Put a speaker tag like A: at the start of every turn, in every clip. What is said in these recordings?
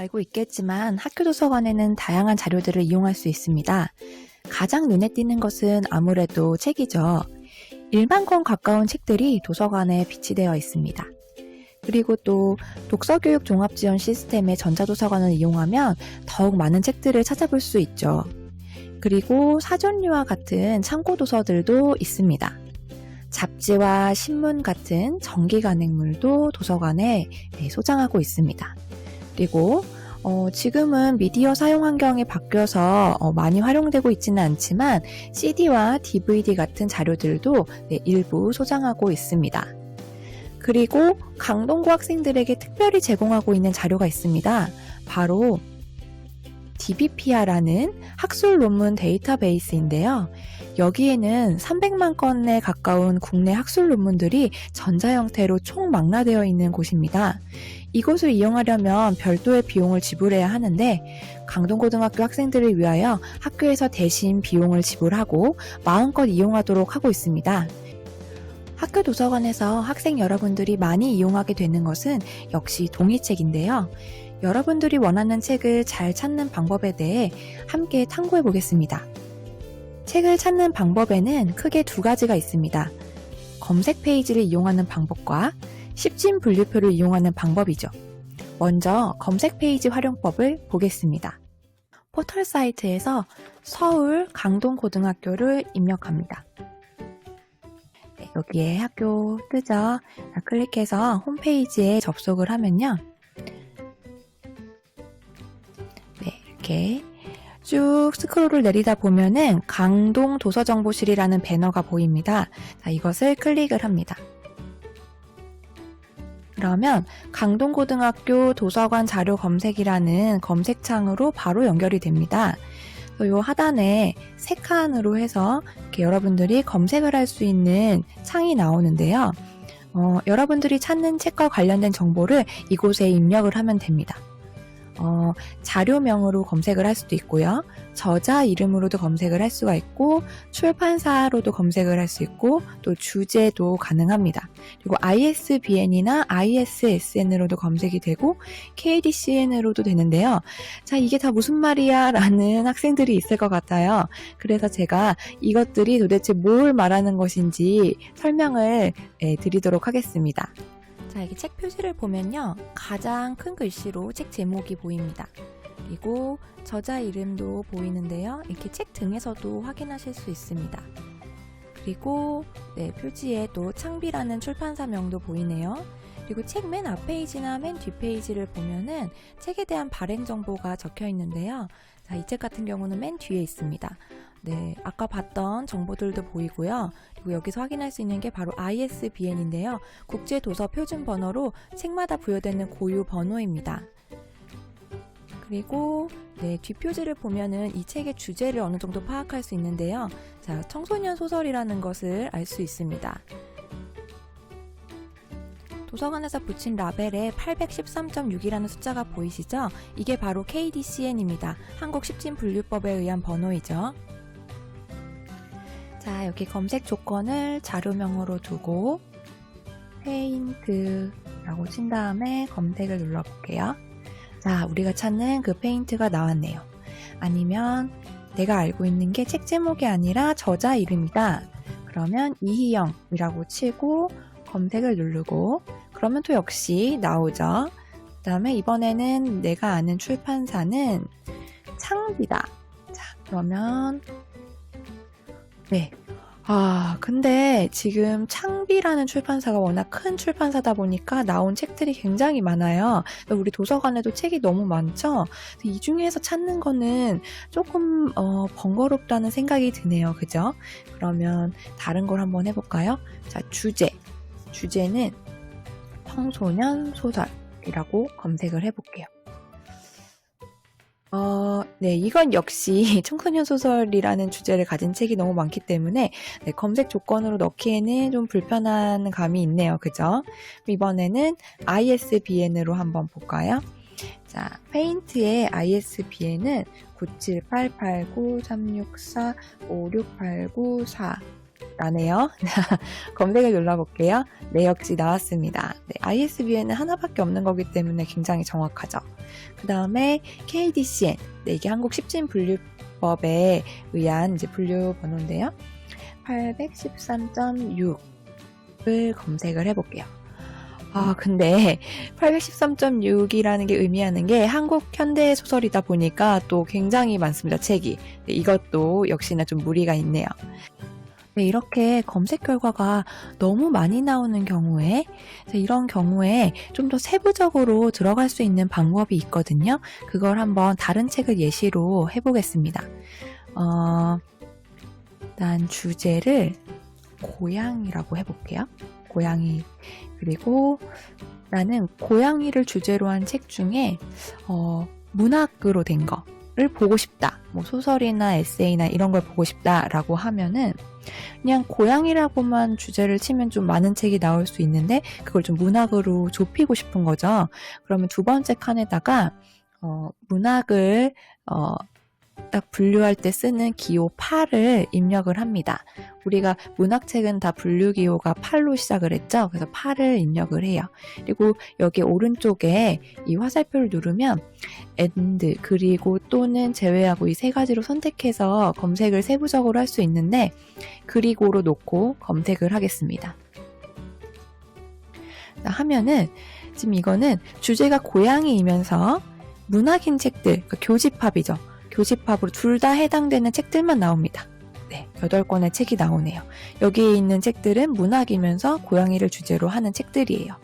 A: 알고 있겠지만 학교 도서관에는 다양한 자료들을 이용할 수 있습니다. 가장 눈에 띄는 것은 아무래도 책이죠. 1만 권 가까운 책들이 도서관에 비치되어 있습니다. 그리고 또 독서교육 종합지원 시스템의 전자도서관을 이용하면 더욱 많은 책들을 찾아볼 수 있죠. 그리고 사전류와 같은 참고도서들도 있습니다. 잡지와 신문 같은 정기 간행물도 도서관에 소장하고 있습니다. 그리고 지금은 미디어 사용 환경이 바뀌어서 많이 활용되고 있지는 않지만 CD와 DVD 같은 자료들도 일부 소장하고 있습니다. 그리고 강동구 학생들에게 특별히 제공하고 있는 자료가 있습니다. 바로 DBPR라는 학술 논문 데이터베이스인데요. 여기에는 300만 건에 가까운 국내 학술 논문들이 전자 형태로 총망라되어 있는 곳입니다. 이곳을 이용하려면 별도의 비용을 지불해야 하는데 강동고등학교 학생들을 위하여 학교에서 대신 비용을 지불하고 마음껏 이용하도록 하고 있습니다. 학교 도서관에서 학생 여러분들이 많이 이용하게 되는 것은 역시 동의책인데요. 여러분들이 원하는 책을 잘 찾는 방법에 대해 함께 탐구해 보겠습니다. 책을 찾는 방법에는 크게 두 가지가 있습니다. 검색 페이지를 이용하는 방법과 10진 분류표를 이용하는 방법이죠. 먼저 검색 페이지 활용법을 보겠습니다. 포털 사이트에서 서울 강동고등학교를 입력합니다. 여기에 학교 뜨죠? 클릭해서 홈페이지에 접속을 하면요. 이렇게 쭉 스크롤을 내리다 보면은 강동 도서정보실이라는 배너가 보입니다. 자, 이것을 클릭을 합니다. 그러면 강동고등학교 도서관 자료 검색이라는 검색창으로 바로 연결이 됩니다. 이 하단에 세 칸으로 해서 이렇게 여러분들이 검색을 할 수 있는 창이 나오는데요. 여러분들이 찾는 책과 관련된 정보를 이곳에 입력을 하면 됩니다. 자료명으로 검색을 할 수도 있고요. 저자 이름으로도 검색을 할 수가 있고 출판사로도 검색을 할 수 있고 또 주제도 가능합니다. 그리고 ISBN이나 ISSN으로도 검색이 되고 KDCN으로도 되는데요. 자, 이게 다 무슨 말이야? 라는 학생들이 있을 것 같아요. 그래서 제가 이것들이 도대체 뭘 말하는 것인지 설명을 드리도록 하겠습니다. 자, 여기 책 표지를 보면요. 가장 큰 글씨로 책 제목이 보입니다. 그리고 저자 이름도 보이는데요. 이렇게 책 등에서도 확인하실 수 있습니다. 그리고 표지에 또 창비라는 출판사명도 보이네요. 그리고 책 맨 앞페이지나 맨 뒷페이지를 보면은 책에 대한 발행 정보가 적혀 있는데요. 자, 이 책 같은 경우는 맨 뒤에 있습니다. 아까 봤던 정보들도 보이고요. 그리고 여기서 확인할 수 있는 게 바로 ISBN인데요. 국제도서표준번호로 책마다 부여되는 고유 번호입니다. 그리고 뒷표지를 보면은 이 책의 주제를 어느 정도 파악할 수 있는데요. 자, 청소년 소설이라는 것을 알 수 있습니다. 도서관에서 붙인 라벨에 813.6이라는 숫자가 보이시죠? 이게 바로 KDCN입니다. 한국 십진분류법에 의한 번호이죠. 자, 여기 검색 조건을 자료명으로 두고 페인트라고 친 다음에 검색을 눌러볼게요. 자, 우리가 찾는 그 페인트가 나왔네요. 아니면 내가 알고 있는 게 책 제목이 아니라 저자 이름이다. 그러면 이희영이라고 치고 검색을 누르고 그러면 또 역시 나오죠. 그 다음에 이번에는 내가 아는 출판사는 창비다. 자, 그러면 근데 지금 창비라는 출판사가 워낙 큰 출판사다 보니까 나온 책들이 굉장히 많아요. 우리 도서관에도 책이 너무 많죠? 이 중에서 찾는 거는 조금 번거롭다는 생각이 드네요. 그죠? 그러면 다른 걸 한번 해볼까요? 자, 주제는 청소년 소설이라고 검색을 해볼게요. 이건 역시 청소년 소설이라는 주제를 가진 책이 너무 많기 때문에 검색 조건으로 넣기에는 좀 불편한 감이 있네요. 그죠? 이번에는 ISBN으로 한번 볼까요? 자, 페인트의 ISBN은 9788936456894 라네요. 검색을 눌러볼게요. 네, 역시 나왔습니다. 네, ISBN은 하나밖에 없는 거기 때문에 굉장히 정확하죠. 그 다음에 KDCN, 네, 이게 한국 십진분류법에 의한 이제 분류 번호인데요. 813.6을 검색을 해볼게요. 근데 813.6이라는 게 의미하는 게 한국 현대 소설이다 보니까 또 굉장히 많습니다, 책이. 네, 이것도 역시나 좀 무리가 있네요. 네, 이렇게 검색 결과가 너무 많이 나오는 경우에, 이런 경우에 좀 더 세부적으로 들어갈 수 있는 방법이 있거든요. 그걸 한번 다른 책을 예시로 해보겠습니다. 일단 주제를 고양이라고 해볼게요. 고양이. 그리고 나는 고양이를 주제로 한 책 중에 문학으로 된 거를 보고 싶다. 뭐 소설이나 에세이나 이런 걸 보고 싶다라고 하면은 그냥 고양이라고만 주제를 치면 좀 많은 책이 나올 수 있는데 그걸 좀 문학으로 좁히고 싶은 거죠. 그러면 두 번째 칸에다가 문학을 딱 분류할 때 쓰는 기호 8을 입력을 합니다. 우리가 문학책은 다 분류 기호가 8로 시작을 했죠. 그래서 8을 입력을 해요. 그리고 여기 오른쪽에 이 화살표를 누르면 and 그리고 또는 제외하고 이 세 가지로 선택해서 검색을 세부적으로 할 수 있는데 그리고로 놓고 검색을 하겠습니다. 하면은 지금 이거는 주제가 고양이이면서 문학인 책들, 그러니까 교집합이죠. 교집합으로 둘 다 해당되는 책들만 나옵니다. 네, 8권의 책이 나오네요. 여기에 있는 책들은 문학이면서 고양이를 주제로 하는 책들이에요.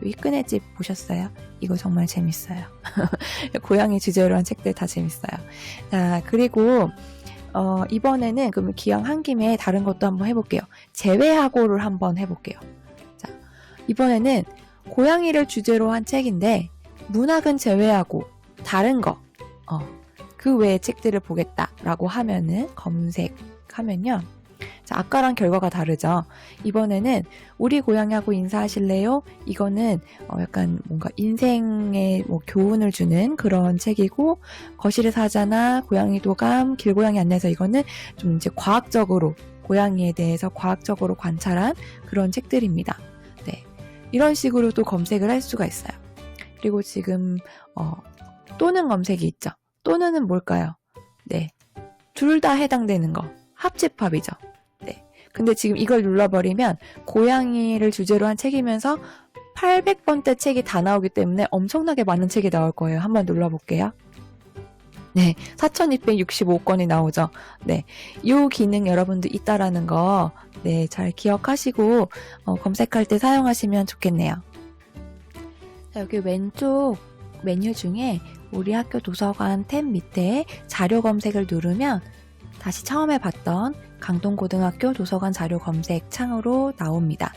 A: 여기 끈의 집 보셨어요? 이거 정말 재밌어요. 고양이 주제로 한 책들 다 재밌어요. 자, 그리고 이번에는 그럼 기왕 한 김에 다른 것도 한번 해볼게요. 제외하고를 한번 해볼게요. 자, 이번에는 고양이를 주제로 한 책인데 문학은 제외하고 다른 거 그 외의 책들을 보겠다라고 하면은 검색하면요. 자, 아까랑 결과가 다르죠. 이번에는 우리 고양이하고 인사하실래요? 이거는 약간 뭔가 인생에 뭐 교훈을 주는 그런 책이고 거실의 사자나 고양이 도감, 길고양이 안내서 이거는 좀 이제 과학적으로 고양이에 대해서 과학적으로 관찰한 그런 책들입니다. 네, 이런 식으로 또 검색을 할 수가 있어요. 그리고 지금 또는 검색이 있죠. 또는은 뭘까요? 네, 둘 다 해당되는 거 합집합이죠. 네, 근데 지금 이걸 눌러버리면 고양이를 주제로 한 책이면서 800번대 책이 다 나오기 때문에 엄청나게 많은 책이 나올 거예요. 한번 눌러볼게요. 네, 4265건이 나오죠. 네, 이 기능 여러분들 있다라는 거 네, 잘 기억하시고 검색할 때 사용하시면 좋겠네요. 자, 여기 왼쪽 메뉴 중에 우리 학교 도서관 탭 밑에 자료 검색을 누르면 다시 처음에 봤던 강동고등학교 도서관 자료 검색 창으로 나옵니다.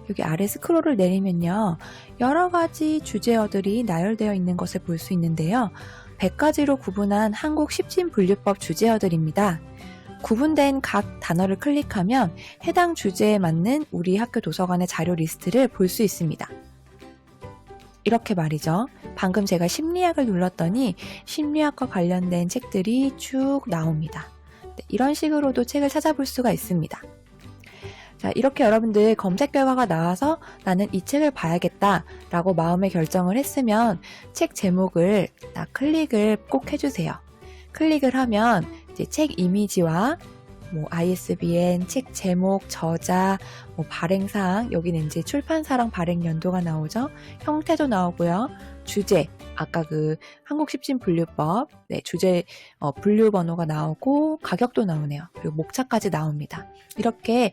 A: 여기 아래 스크롤을 내리면요. 여러 가지 주제어들이 나열되어 있는 것을 볼 수 있는데요. 100가지로 구분한 한국 십진분류법 주제어들입니다. 구분된 각 단어를 클릭하면 해당 주제에 맞는 우리 학교 도서관의 자료 리스트를 볼 수 있습니다. 이렇게 말이죠. 방금 제가 심리학을 눌렀더니 심리학과 관련된 책들이 쭉 나옵니다. 네, 이런 식으로도 책을 찾아볼 수가 있습니다. 자, 이렇게 여러분들 검색 결과가 나와서 나는 이 책을 봐야겠다 라고 마음의 결정을 했으면 책 제목을 딱 클릭을 꼭 해주세요. 클릭을 하면 이제 책 이미지와 뭐 ISBN, 책 제목, 저자, 뭐 발행사항, 여기는 이제 출판사랑 발행 연도가 나오죠. 형태도 나오고요. 주제, 아까 그 한국십진분류법, 네, 주제 분류 번호가 나오고 가격도 나오네요. 그리고 목차까지 나옵니다. 이렇게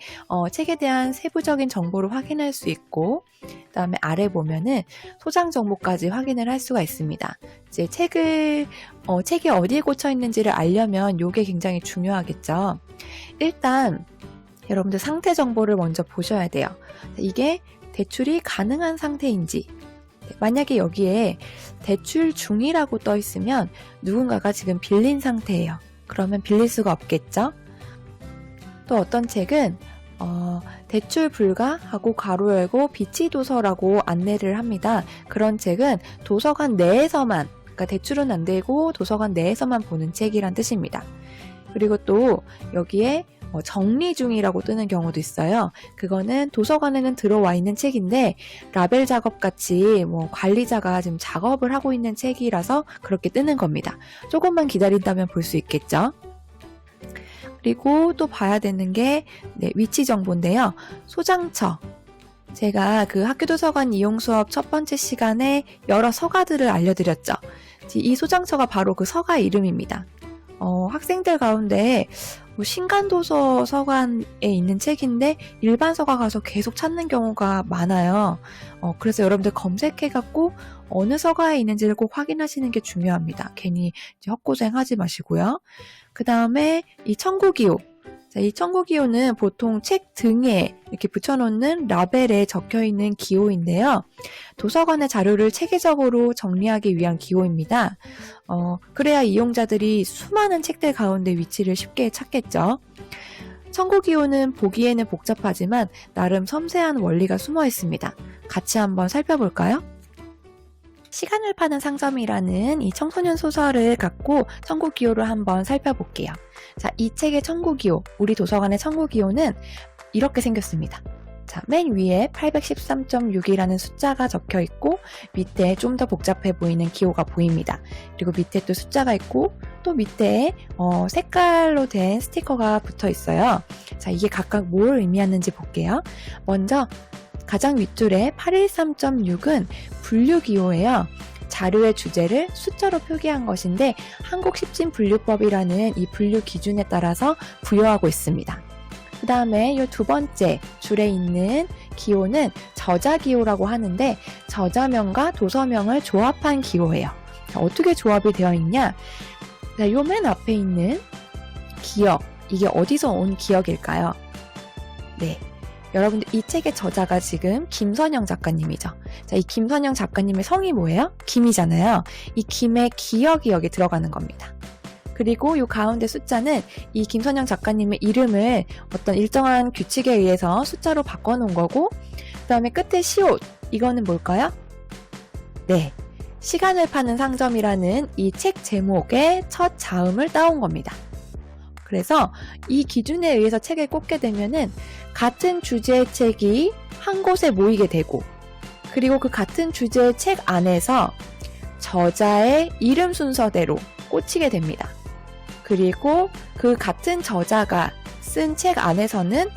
A: 책에 대한 세부적인 정보를 확인할 수 있고, 그다음에 아래 보면은 소장 정보까지 확인을 할 수가 있습니다. 이제 책이 어디에 꽂혀 있는지를 알려면 이게 굉장히 중요하겠죠. 일단 여러분들 상태 정보를 먼저 보셔야 돼요. 이게 대출이 가능한 상태인지, 만약에 여기에 대출 중이라고 떠 있으면 누군가가 지금 빌린 상태예요. 그러면 빌릴 수가 없겠죠? 또 어떤 책은 대출 불가하고 가로 열고 비치도서라고 안내를 합니다. 그런 책은 도서관 내에서만, 그러니까 대출은 안 되고 도서관 내에서만 보는 책이란 뜻입니다. 그리고 또 여기에 정리 중이라고 뜨는 경우도 있어요. 그거는 도서관에는 들어와 있는 책인데 라벨 작업 같이 관리자가 지금 작업을 하고 있는 책이라서 그렇게 뜨는 겁니다. 조금만 기다린다면 볼 수 있겠죠. 그리고 또 봐야 되는 게 위치 정보인데요. 소장처. 제가 그 학교도서관 이용 수업 첫 번째 시간에 여러 서가들을 알려드렸죠. 이 소장처가 바로 그 서가 이름입니다. 학생들 가운데 신간도서 서관에 있는 책인데 일반 서가 가서 계속 찾는 경우가 많아요. 그래서 여러분들 검색해갖고 어느 서가에 있는지를 꼭 확인하시는 게 중요합니다. 괜히 헛고생 하지 마시고요. 그 다음에 이 청구기호. 이 청구기호는 보통 책 등에 이렇게 붙여놓는 라벨에 적혀있는 기호인데요. 도서관의 자료를 체계적으로 정리하기 위한 기호입니다. 그래야 이용자들이 수많은 책들 가운데 위치를 쉽게 찾겠죠. 청구기호는 보기에는 복잡하지만 나름 섬세한 원리가 숨어 있습니다. 같이 한번 살펴볼까요? 시간을 파는 상점이라는 이 청소년 소설을 갖고 청구기호를 한번 살펴볼게요. 자, 이 책의 청구기호, 우리 도서관의 청구기호는 이렇게 생겼습니다. 자, 맨 위에 813.6이라는 숫자가 적혀 있고 밑에 좀 더 복잡해 보이는 기호가 보입니다. 그리고 밑에 또 숫자가 있고 또 밑에 색깔로 된 스티커가 붙어 있어요. 자, 이게 각각 뭘 의미하는지 볼게요. 먼저 가장 윗줄에 813.6은 분류기호예요. 자료의 주제를 숫자로 표기한 것인데 한국십진분류법이라는 이 분류 기준에 따라서 부여하고 있습니다. 그 다음에 이 두 번째 줄에 있는 기호는 저자기호라고 하는데 저자명과 도서명을 조합한 기호예요. 자, 어떻게 조합이 되어 있냐? 요 맨 앞에 있는 기억, 이게 어디서 온 기억일까요? 네. 여러분들 이 책의 저자가 지금 김선영 작가님이죠. 자, 이 김선영 작가님의 성이 뭐예요? 김이잖아요. 이 김의 기억이 여기 들어가는 겁니다. 그리고 이 가운데 숫자는 이 김선영 작가님의 이름을 어떤 일정한 규칙에 의해서 숫자로 바꿔놓은 거고, 그 다음에 끝에 시옷, 이거는 뭘까요? 네, 시간을 파는 상점이라는 이 책 제목의 첫 자음을 따온 겁니다. 그래서 이 기준에 의해서 책을 꼽게 되면은 같은 주제의 책이 한 곳에 모이게 되고, 그리고 그 같은 주제의 책 안에서 저자의 이름 순서대로 꽂히게 됩니다. 그리고 그 같은 저자가 쓴 책 안에서는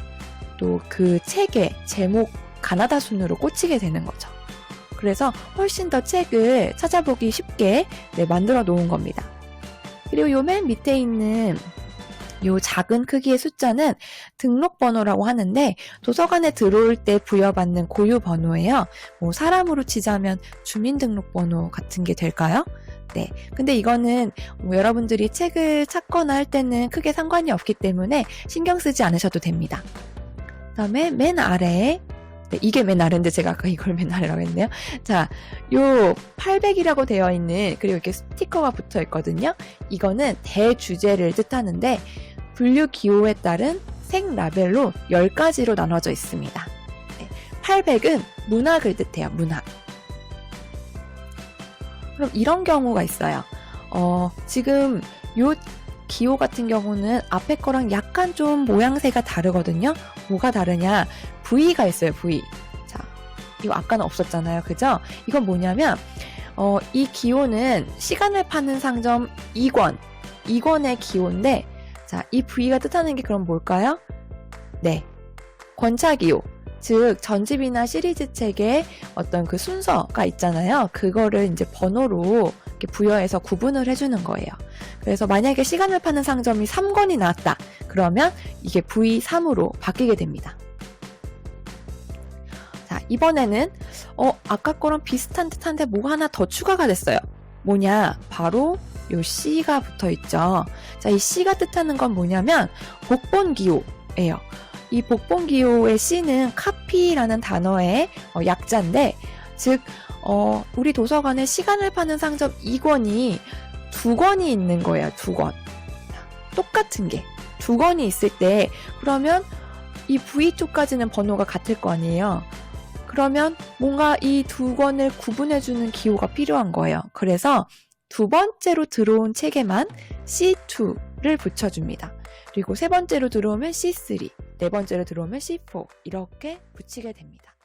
A: 또 그 책의 제목 가나다 순으로 꽂히게 되는 거죠. 그래서 훨씬 더 책을 찾아보기 쉽게 만들어 놓은 겁니다. 그리고 요 맨 밑에 있는 요 작은 크기의 숫자는 등록번호라고 하는데 도서관에 들어올 때 부여받는 고유 번호예요. 사람으로 치자면 주민등록번호 같은 게 될까요? 네. 근데 이거는 여러분들이 책을 찾거나 할 때는 크게 상관이 없기 때문에 신경 쓰지 않으셔도 됩니다. 그 다음에 맨 아래에 이게 맨 아래인데 제가 아까 이걸 맨 아래라고 했네요. 자, 요 800이라고 되어 있는, 그리고 이렇게 스티커가 붙어 있거든요. 이거는 대주제를 뜻하는데 분류 기호에 따른 색 라벨로 10가지로 나눠져 있습니다. 네, 800은 문학을 뜻해요. 문학. 그럼 이런 경우가 있어요. 지금 요 기호 같은 경우는 앞에 거랑 약간 좀 모양새가 다르거든요. 뭐가 다르냐? V가 있어요. V. 자, 이거 아까는 없었잖아요. 그죠? 이건 뭐냐면 이 기호는 시간을 파는 상점 2권의 기호인데, 자, 이 V가 뜻하는 게 그럼 뭘까요? 네, 권차기호. 즉 전집이나 시리즈 책의 어떤 그 순서가 있잖아요. 그거를 이제 번호로 이렇게 부여해서 구분을 해주는 거예요. 그래서 만약에 시간을 파는 상점이 3권이 나왔다. 그러면 이게 V3으로 바뀌게 됩니다. 자, 이번에는 아까 거랑 비슷한 듯한데 뭐가 하나 더 추가가 됐어요. 뭐냐? 바로 요 C가 붙어 있죠. 자, 이 C가 뜻하는 건 뭐냐면 복본기호예요. 이 복본기호의 C는 카피라는 단어의 약자인데, 즉 우리 도서관에 시간을 파는 상점 2권이 2권이 있는 거예요. 2권. 똑같은 게 2권이 있을 때, 그러면 이 V 쪽까지는 번호가 같을 거 아니에요. 그러면 뭔가 이 2권을 구분해주는 기호가 필요한 거예요. 그래서 두 번째로 들어온 책에만 C2를 붙여줍니다. 그리고 세 번째로 들어오면 C3, 네 번째로 들어오면 C4 이렇게 붙이게 됩니다.